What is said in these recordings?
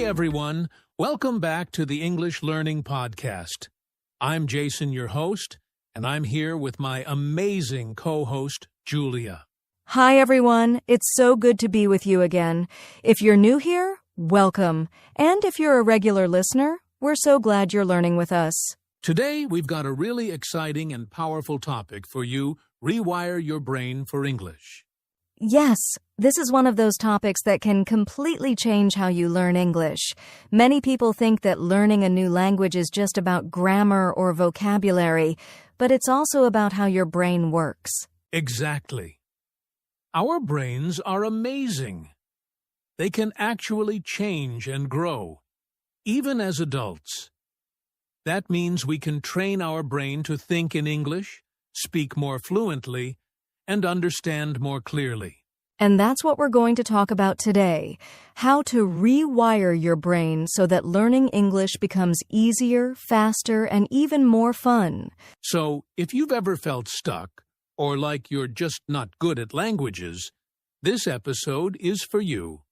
everyone. Welcome back to the English Learning Podcast. I'm Jason, your host, and I'm here with my amazing co-host, Julia. Hi, everyone. It's so good to be with you again. If you're new here, welcome. And if you're a regular listener, we're so glad you're learning with us. Today, we've got a really exciting and powerful topic for you, Rewire Your Brain for English. Yes, this is one of those topics that can completely change how you learn English. Many people think that learning a new language is just about grammar or vocabulary, but it's also about how your brain works. Exactly. Our brains are amazing. They can actually change and grow, even as adults. That means we can train our brain to think in English, speak more fluently, and understand more clearly. And that's what we're going to talk about today, how to rewire your brain so that learning English becomes easier, faster, and even more fun. So, if you've ever felt stuck, or like you're just not good at languages, this episode is for you.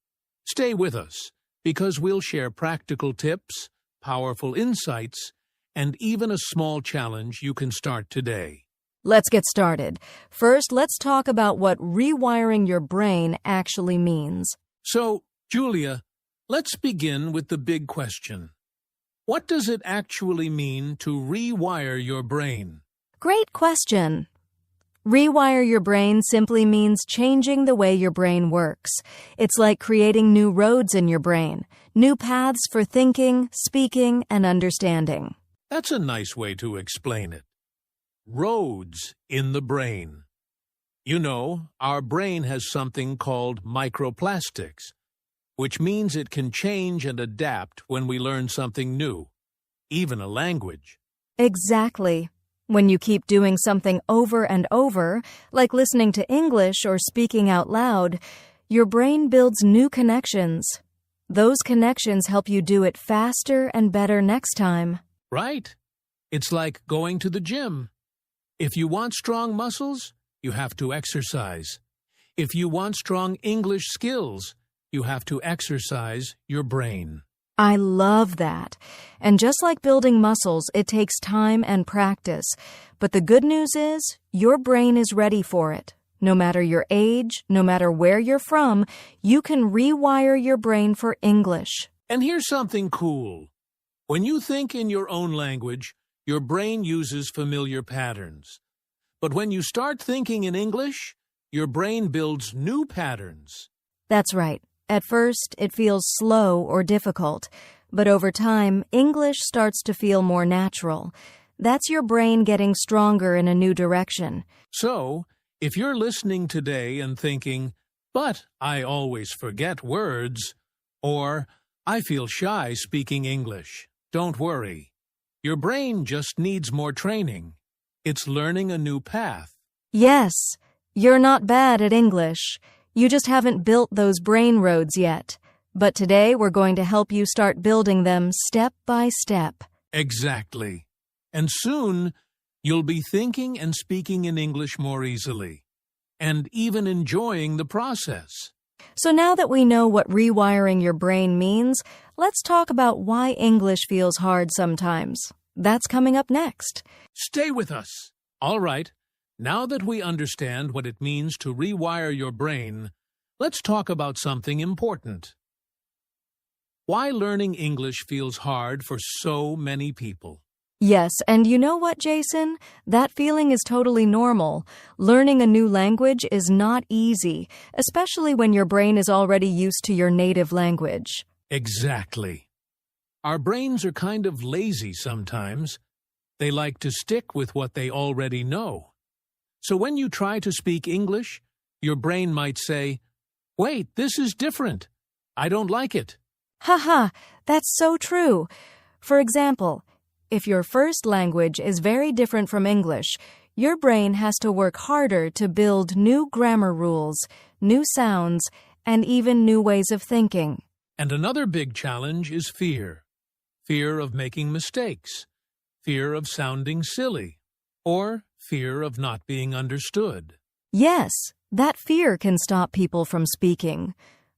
Stay with us, because we'll share practical tips, powerful insights, and even a small challenge you can start today. Let's get started. First, let's talk about what rewiring your brain actually means. So, Julia, let's begin with the big question. What does it actually mean to rewire your brain? Great question. Rewire your brain simply means changing the way your brain works. It's like creating new roads in your brain, new paths for thinking, speaking, and understanding. That's a nice way to explain it. Roads in the brain. You know, our brain has something called microplastics, which means it can change and adapt when we learn something new, even a language. Exactly. When you keep doing something over and over, like listening to English or speaking out loud, your brain builds new connections. Those connections help you do it faster and better next time. Right. It's like going to the gym. If you want strong muscles, you have to exercise. If you want strong English skills, you have to exercise your brain. I love that. And just like building muscles, it takes time and practice. But the good news is, your brain is ready for it. No matter your age, no matter where you're from, you can rewire your brain for English. And here's something cool. When you think in your own language, your brain uses familiar patterns. But when you start thinking in English, your brain builds new patterns. That's right. At first, it feels slow or difficult. But over time, English starts to feel more natural. That's your brain getting stronger in a new direction. So, if you're listening today and thinking, "But I always forget words," or "I feel shy speaking English," don't worry. Your brain just needs more training. It's learning a new path. Yes, you're not bad at English. You just haven't built those brain roads yet. But today we're going to help you start building them step by step. Exactly. And soon, you'll be thinking and speaking in English more easily, and even enjoying the process. So now that we know what rewiring your brain means, let's talk about why English feels hard sometimes. That's coming up next. Stay with us. All right. Now that we understand what it means to rewire your brain, let's talk about something important. Why learning English feels hard for so many people. Yes, and you know what, Jason? That feeling is totally normal. Learning a new language is not easy, especially when your brain is already used to your native language. Exactly. Our brains are kind of lazy sometimes. They like to stick with what they already know. So when you try to speak English, your brain might say, "Wait, this is different. I don't like it." Haha, that's so true. For example, if your first language is very different from English, your brain has to work harder to build new grammar rules, new sounds, and even new ways of thinking. And another big challenge is fear. Fear of making mistakes, fear of sounding silly, or fear of not being understood. Yes, that fear can stop people from speaking.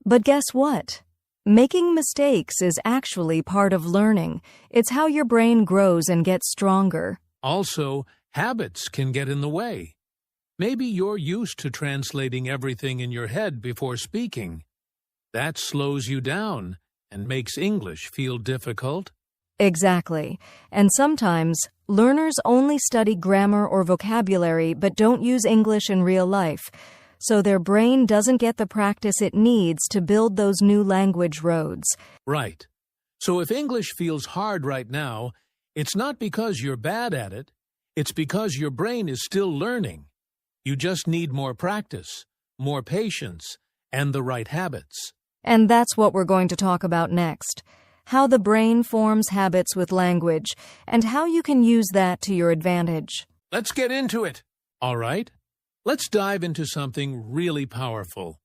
But guess what? Making mistakes is actually part of learning. It's how your brain grows and gets stronger. Also, habits can get in the way. Maybe you're used to translating everything in your head before speaking. That slows you down and makes English feel difficult. Exactly. And sometimes, learners only study grammar or vocabulary but don't use English in real life, so their brain doesn't get the practice it needs to build those new language roads. Right. So if English feels hard right now, it's not because you're bad at it. It's because your brain is still learning. You just need more practice, more patience, and the right habits. And that's what we're going to talk about next. How the brain forms habits with language, and how you can use that to your advantage. Let's get into it. All right. Let's dive into something really powerful.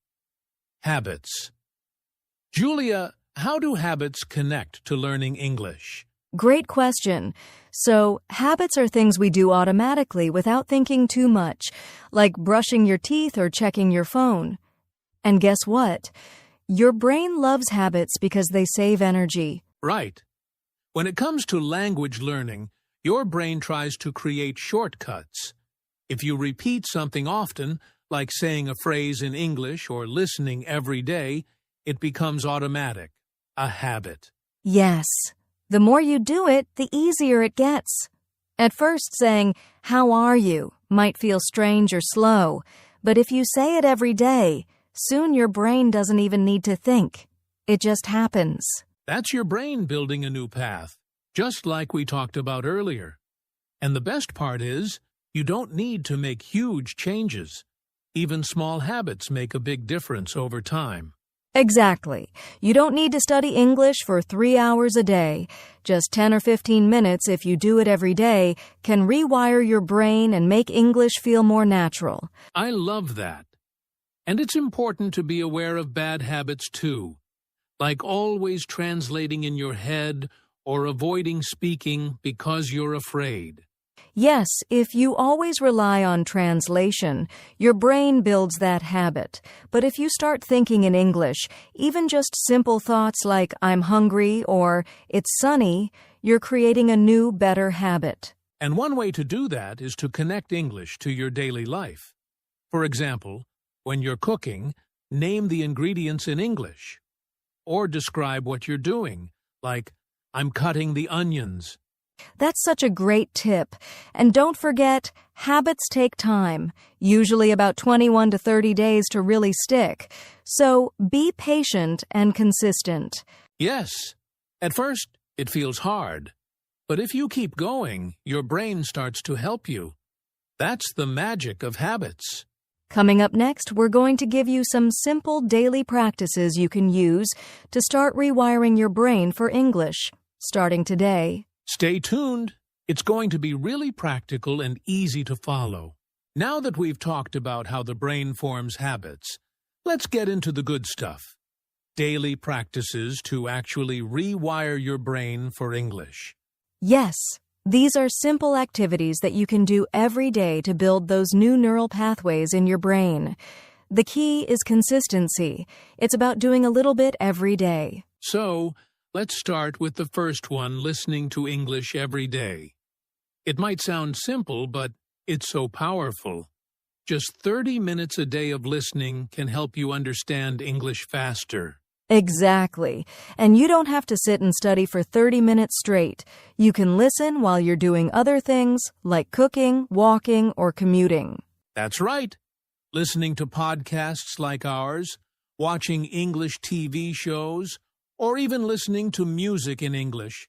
Habits. Julia, how do habits connect to learning English? Great question. So, habits are things we do automatically without thinking too much, like brushing your teeth or checking your phone. And guess what? Your brain loves habits because they save energy. Right. When it comes to language learning, your brain tries to create shortcuts. If you repeat something often, like saying a phrase in English or listening every day, it becomes automatic, a habit. Yes. The more you do it, the easier it gets. At first, saying, "How are you?" might feel strange or slow, but if you say it every day, soon your brain doesn't even need to think. It just happens. That's your brain building a new path, just like we talked about earlier. And the best part is, you don't need to make huge changes. Even small habits make a big difference over time. Exactly. You don't need to study English for 3 hours a day. Just 10 or 15 minutes, if you do it every day, can rewire your brain and make English feel more natural. I love that. And it's important to be aware of bad habits too, like always translating in your head or avoiding speaking because you're afraid. Yes, if you always rely on translation, your brain builds that habit. But if you start thinking in English, even just simple thoughts like "I'm hungry" or "it's sunny," you're creating a new, better habit. And one way to do that is to connect English to your daily life. For example, when you're cooking, name the ingredients in English. Or describe what you're doing, like, "I'm cutting the onions." That's such a great tip. And don't forget, habits take time, usually about 21 to 30 days to really stick. So be patient and consistent. Yes, at first it feels hard. But if you keep going, your brain starts to help you. That's the magic of habits. Coming up next, we're going to give you some simple daily practices you can use to start rewiring your brain for English, starting today. Stay tuned. It's going to be really practical and easy to follow. Now that we've talked about how the brain forms habits, let's get into the good stuff. Daily practices to actually rewire your brain for English. Yes, these are simple activities that you can do every day to build those new neural pathways in your brain. The key is consistency. It's about doing a little bit every day. So, let's start with the first one, listening to English every day. It might sound simple, but it's so powerful. Just 30 minutes a day of listening can help you understand English faster. Exactly. And you don't have to sit and study for 30 minutes straight. You can listen while you're doing other things like cooking, walking, or commuting. That's right. Listening to podcasts like ours, watching English TV shows, or even listening to music in English.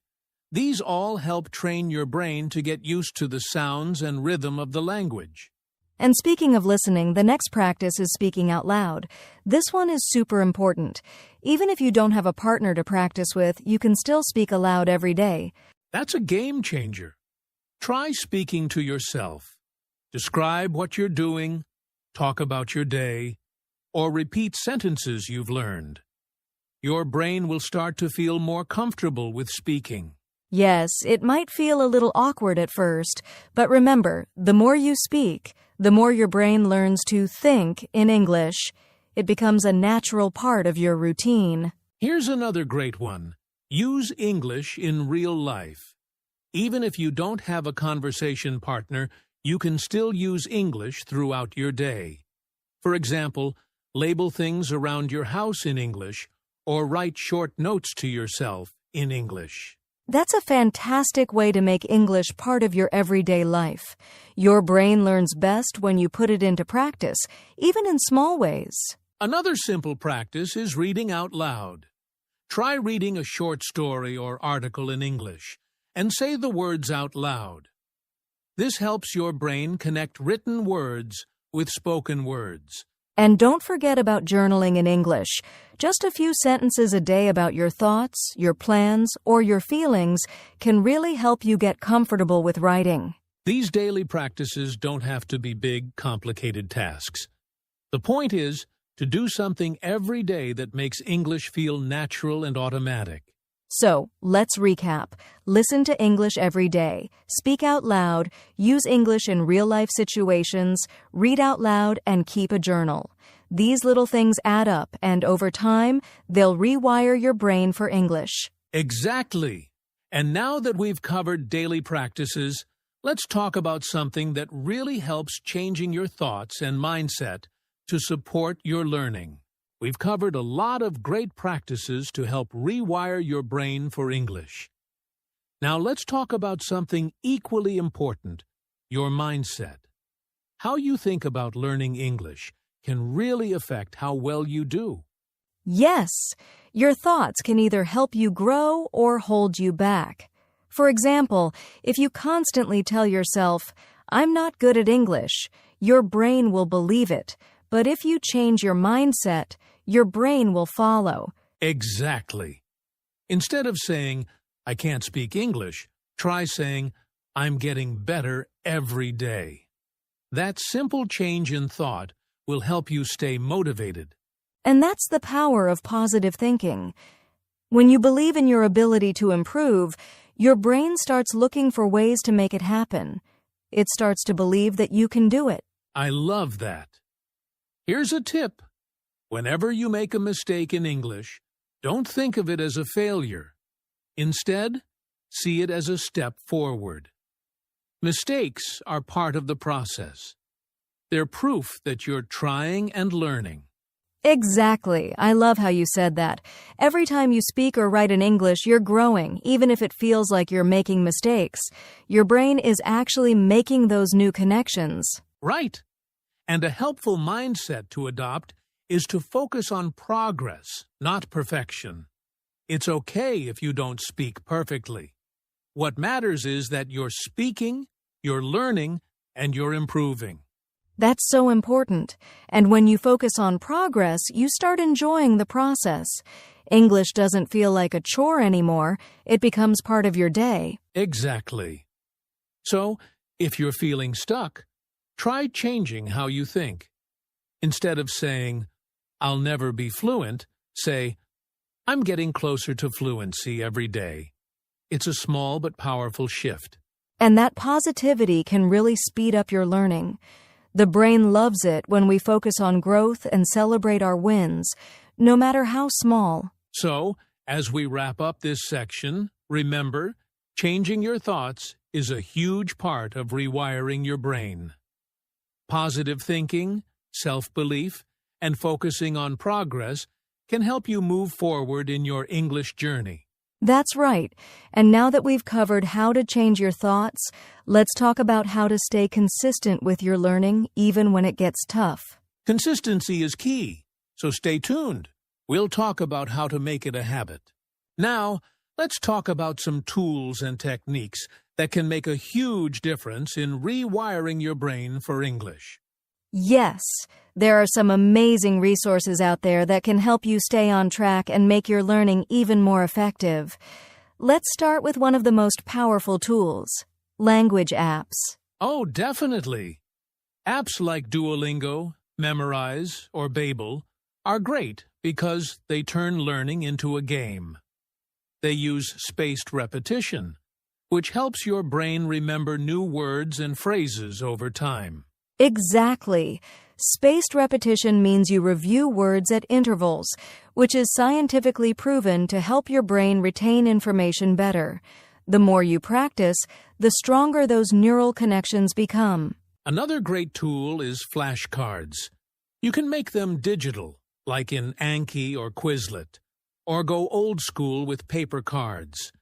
These all help train your brain to get used to the sounds and rhythm of the language. And speaking of listening, the next practice is speaking out loud. This one is super important. Even if you don't have a partner to practice with, you can still speak aloud every day. That's a game changer. Try speaking to yourself. Describe what you're doing, talk about your day, or repeat sentences you've learned. Your brain will start to feel more comfortable with speaking. Yes, it might feel a little awkward at first, but remember, the more you speak, the more your brain learns to think in English. It becomes a natural part of your routine. Here's another great one. Use English in real life. Even if you don't have a conversation partner, you can still use English throughout your day. For example, label things around your house in English or write short notes to yourself in English. That's a fantastic way to make English part of your everyday life. Your brain learns best when you put it into practice, even in small ways. Another simple practice is reading out loud. Try reading a short story or article in English and say the words out loud. This helps your brain connect written words with spoken words. And don't forget about journaling in English. Just a few sentences a day about your thoughts, your plans, or your feelings can really help you get comfortable with writing. These daily practices don't have to be big, complicated tasks. The point is to do something every day that makes English feel natural and automatic. So, let's recap. Listen to English every day. Speak out loud. Use English in real-life situations. Read out loud and keep a journal. These little things add up, and over time, they'll rewire your brain for English. Exactly. And now that we've covered daily practices, let's talk about something that really helps changing your thoughts and mindset to support your learning. We've covered a lot of great practices to help rewire your brain for English. Now let's talk about something equally important, your mindset. How you think about learning English can really affect how well you do. Yes, your thoughts can either help you grow or hold you back. For example, if you constantly tell yourself, "I'm not good at English," your brain will believe it. But if you change your mindset, your brain will follow. Exactly. Instead of saying, "I can't speak English," try saying, "I'm getting better every day." That simple change in thought will help you stay motivated. And that's the power of positive thinking. When you believe in your ability to improve, your brain starts looking for ways to make it happen. It starts to believe that you can do it. I love that. Here's a tip. Whenever you make a mistake in English, don't think of it as a failure. Instead, see it as a step forward. Mistakes are part of the process. They're proof that you're trying and learning. Exactly. I love how you said that. Every time you speak or write in English, you're growing, even if it feels like you're making mistakes. Your brain is actually making those new connections. Right. And a helpful mindset to adopt is to focus on progress, not perfection. It's okay if you don't speak perfectly. What matters is that you're speaking, you're learning, and you're improving. That's so important. And when you focus on progress, you start enjoying the process. English doesn't feel like a chore anymore. It becomes part of your day. Exactly. So, if you're feeling stuck, try changing how you think. Instead of saying, "I'll never be fluent," say, "I'm getting closer to fluency every day." It's a small but powerful shift. And that positivity can really speed up your learning. The brain loves it when we focus on growth and celebrate our wins, no matter how small. So, as we wrap up this section, remember, changing your thoughts is a huge part of rewiring your brain. Positive thinking, self-belief, and focusing on progress can help you move forward in your English journey. That's right. And now that we've covered how to change your thoughts, let's talk about how to stay consistent with your learning even when it gets tough. Consistency is key, so stay tuned. We'll talk about how to make it a habit. Now, let's talk about some tools and techniques that can make a huge difference in rewiring your brain for English. Yes, there are some amazing resources out there that can help you stay on track and make your learning even more effective. Let's start with one of the most powerful tools, language apps. Oh, definitely. Apps like Duolingo, Memorize, or Babel are great because they turn learning into a game. They use spaced repetition, which helps your brain remember new words and phrases over time. Exactly. Spaced repetition means you review words at intervals, which is scientifically proven to help your brain retain information better. The more you practice, the stronger those neural connections become. Another great tool is flashcards. You can make them digital, like in Anki or Quizlet, or go old school with paper cards.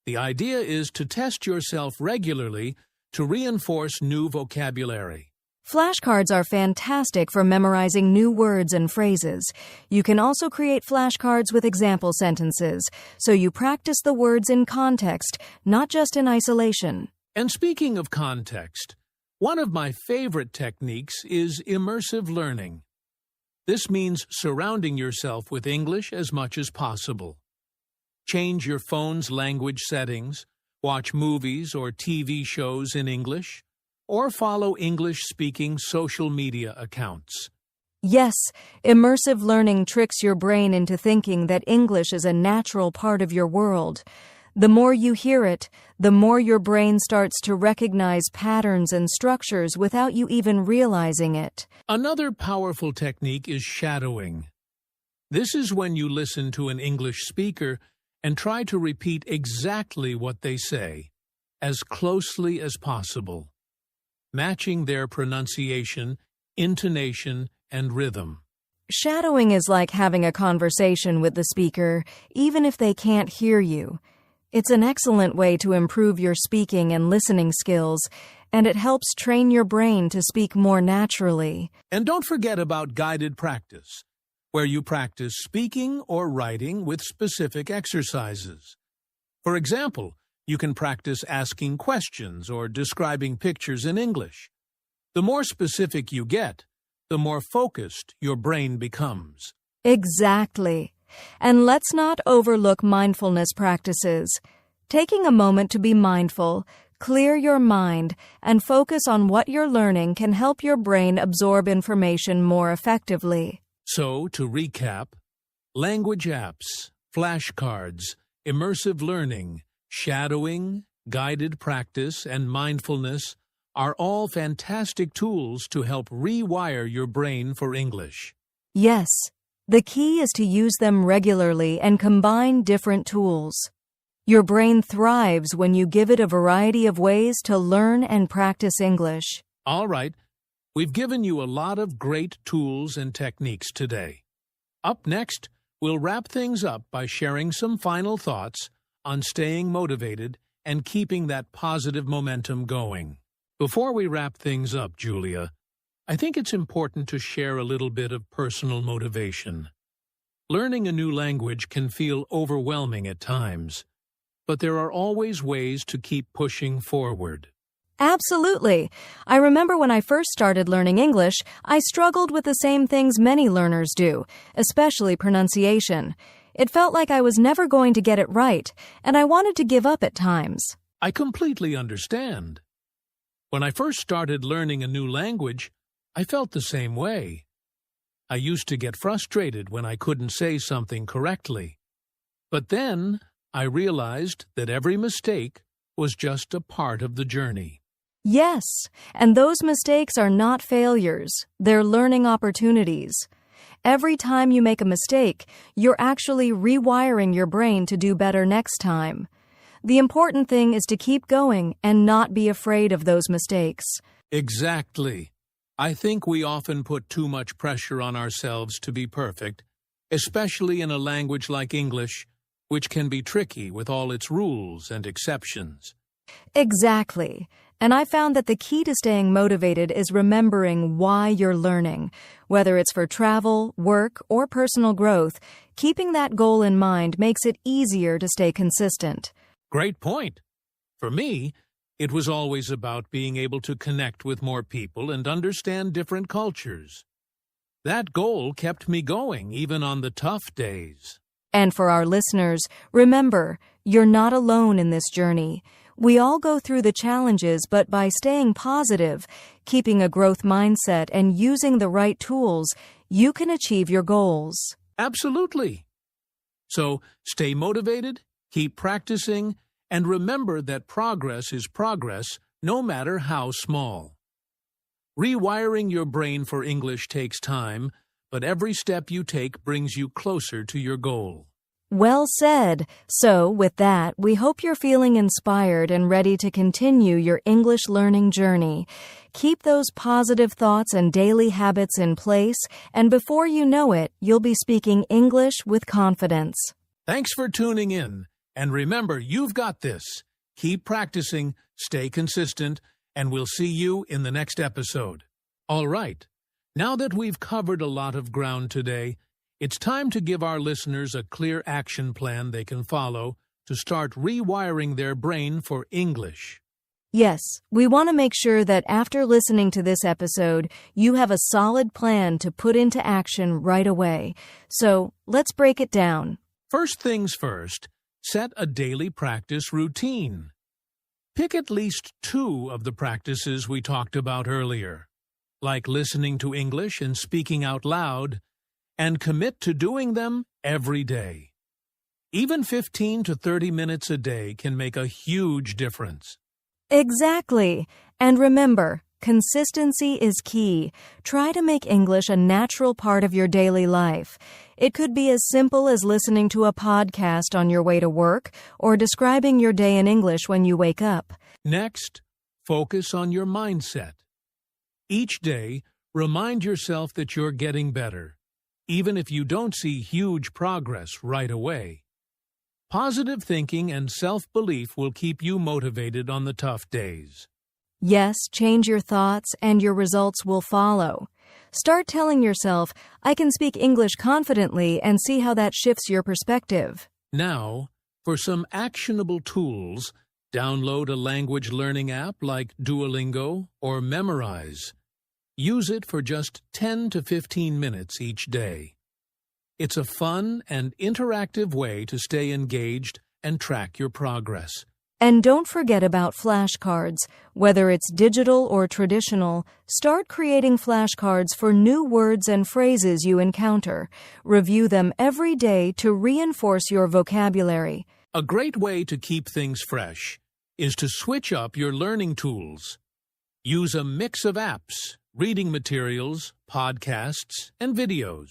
The idea is to test yourself regularly to reinforce new vocabulary. Flashcards are fantastic for memorizing new words and phrases. You can also create flashcards with example sentences, so you practice the words in context, not just in isolation. And speaking of context, one of my favorite techniques is immersive learning. This means surrounding yourself with English as much as possible. Change your phone's language settings, watch movies or TV shows in English, or follow English-speaking social media accounts. Yes, immersive learning tricks your brain into thinking that English is a natural part of your world. The more you hear it, the more your brain starts to recognize patterns and structures without you even realizing it. Another powerful technique is shadowing. This is when you listen to an English speaker and try to repeat exactly what they say, as closely as possible, matching their pronunciation, intonation, and rhythm. Shadowing is like having a conversation with the speaker, even if they can't hear you. It's an excellent way to improve your speaking and listening skills, and it helps train your brain to speak more naturally. And don't forget about guided practice, where you practice speaking or writing with specific exercises. For example, you can practice asking questions or describing pictures in English. The more specific you get, the more focused your brain becomes. Exactly. And let's not overlook mindfulness practices. Taking a moment to be mindful, clear your mind, and focus on what you're learning can help your brain absorb information more effectively. So, to recap, language apps, flashcards, immersive learning, shadowing, guided practice, and mindfulness are all fantastic tools to help rewire your brain for English. Yes, the key is to use them regularly and combine different tools. Your brain thrives when you give it a variety of ways to learn and practice English. All right, we've given you a lot of great tools and techniques today. Up next, we'll wrap things up by sharing some final thoughts on staying motivated and keeping that positive momentum going. Before we wrap things up, Julia, I think it's important to share a little bit of personal motivation. Learning a new language can feel overwhelming at times, but there are always ways to keep pushing forward. Absolutely. I remember when I first started learning English, I struggled with the same things many learners do, especially pronunciation. It felt like I was never going to get it right, and I wanted to give up at times. I completely understand. When I first started learning a new language, I felt the same way. I used to get frustrated when I couldn't say something correctly. But then I realized that every mistake was just a part of the journey. Yes, and those mistakes are not failures. They're learning opportunities. Every time you make a mistake, you're actually rewiring your brain to do better next time. The important thing is to keep going and not be afraid of those mistakes. Exactly. I think we often put too much pressure on ourselves to be perfect, especially in a language like English, which can be tricky with all its rules and exceptions. Exactly. And I found that the key to staying motivated is remembering why you're learning. Whether it's for travel, work, or personal growth, keeping that goal in mind makes it easier to stay consistent. Great point. For me, it was always about being able to connect with more people and understand different cultures. That goal kept me going even on the tough days. And for our listeners, remember, you're not alone in this journey. We all go through the challenges, but by staying positive, keeping a growth mindset, and using the right tools, you can achieve your goals. Absolutely. So stay motivated, keep practicing, and remember that progress is progress no matter how small. Rewiring your brain for English takes time, but every step you take brings you closer to your goal. Well said. So, with that, we hope you're feeling inspired and ready to continue your English learning journey. Keep those positive thoughts and daily habits in place, and before you know it, you'll be speaking English with confidence. Thanks for tuning in, and remember, you've got this. Keep practicing, stay consistent, and we'll see you in the next episode. All right, now that we've covered a lot of ground today, it's time to give our listeners a clear action plan they can follow to start rewiring their brain for English. Yes, we want to make sure that after listening to this episode, you have a solid plan to put into action right away. So, let's break it down. First things first, set a daily practice routine. Pick at least 2 of the practices we talked about earlier, like listening to English and speaking out loud, and commit to doing them every day. Even 15 to 30 minutes a day can make a huge difference. Exactly. And remember, consistency is key. Try to make English a natural part of your daily life. It could be as simple as listening to a podcast on your way to work or describing your day in English when you wake up. Next, focus on your mindset. Each day, remind yourself that you're getting better, even if you don't see huge progress right away. Positive thinking and self-belief will keep you motivated on the tough days. Yes, change your thoughts and your results will follow. Start telling yourself, I can speak English confidently, and see how that shifts your perspective. Now, for some actionable tools, download a language learning app like Duolingo or Memorize. Use it for just 10 to 15 minutes each day. It's a fun and interactive way to stay engaged and track your progress. And don't forget about flashcards. Whether it's digital or traditional, start creating flashcards for new words and phrases you encounter. Review them every day to reinforce your vocabulary. A great way to keep things fresh is to switch up your learning tools. Use a mix of apps, reading materials, podcasts, and videos.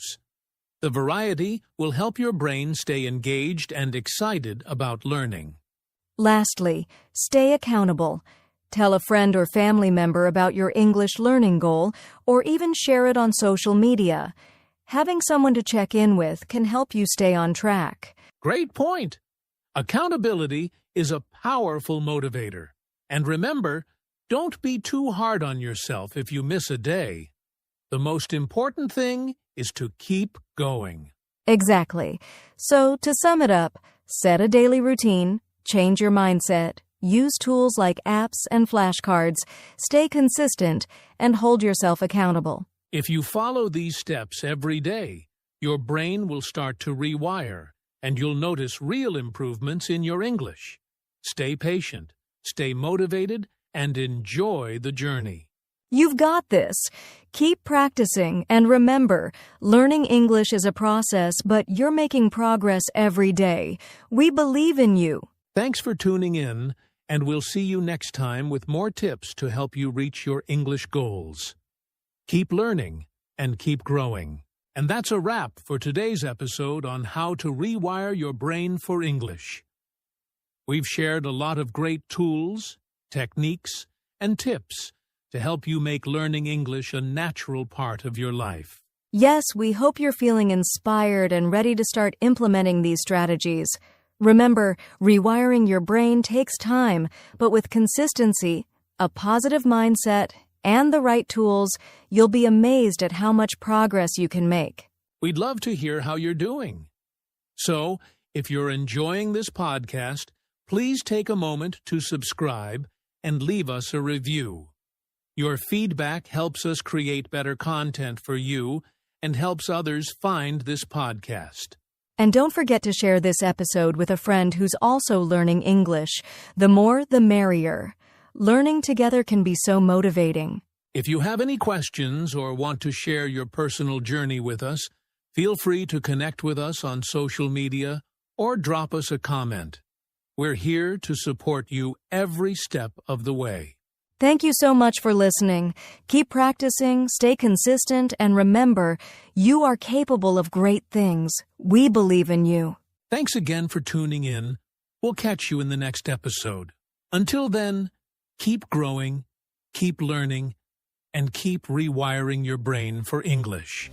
The variety will help your brain stay engaged and excited about learning. Lastly, stay accountable. Tell a friend or family member about your English learning goal, or even share it on social media. Having someone to check in with can help you stay on track. Great point! Accountability is a powerful motivator. And remember, don't be too hard on yourself if you miss a day. The most important thing is to keep going. Exactly. So, to sum it up, set a daily routine, change your mindset, use tools like apps and flashcards, stay consistent, and hold yourself accountable. If you follow these steps every day, your brain will start to rewire, and you'll notice real improvements in your English. Stay patient, stay motivated, and enjoy the journey. You've got this. Keep practicing, and remember, learning English is a process, but you're making progress every day. We believe in you. Thanks for tuning in, and we'll see you next time with more tips to help you reach your English goals. Keep learning and keep growing. And that's a wrap for today's episode on how to rewire your brain for English. We've shared a lot of great tools, techniques, and tips to help you make learning English a natural part of your life. Yes, we hope you're feeling inspired and ready to start implementing these strategies. Remember, rewiring your brain takes time, but with consistency, a positive mindset, and the right tools, you'll be amazed at how much progress you can make. We'd love to hear how you're doing. So, if you're enjoying this podcast, please take a moment to subscribe and leave us a review. Your feedback helps us create better content for you and helps others find this podcast. And don't forget to share this episode with a friend who's also learning English. The more, the merrier. Learning together can be so motivating. If you have any questions or want to share your personal journey with us, feel free to connect with us on social media or drop us a comment. We're here to support you every step of the way. Thank you so much for listening. Keep practicing, stay consistent, and remember, you are capable of great things. We believe in you. Thanks again for tuning in. We'll catch you in the next episode. Until then, keep growing, keep learning, and keep rewiring your brain for English.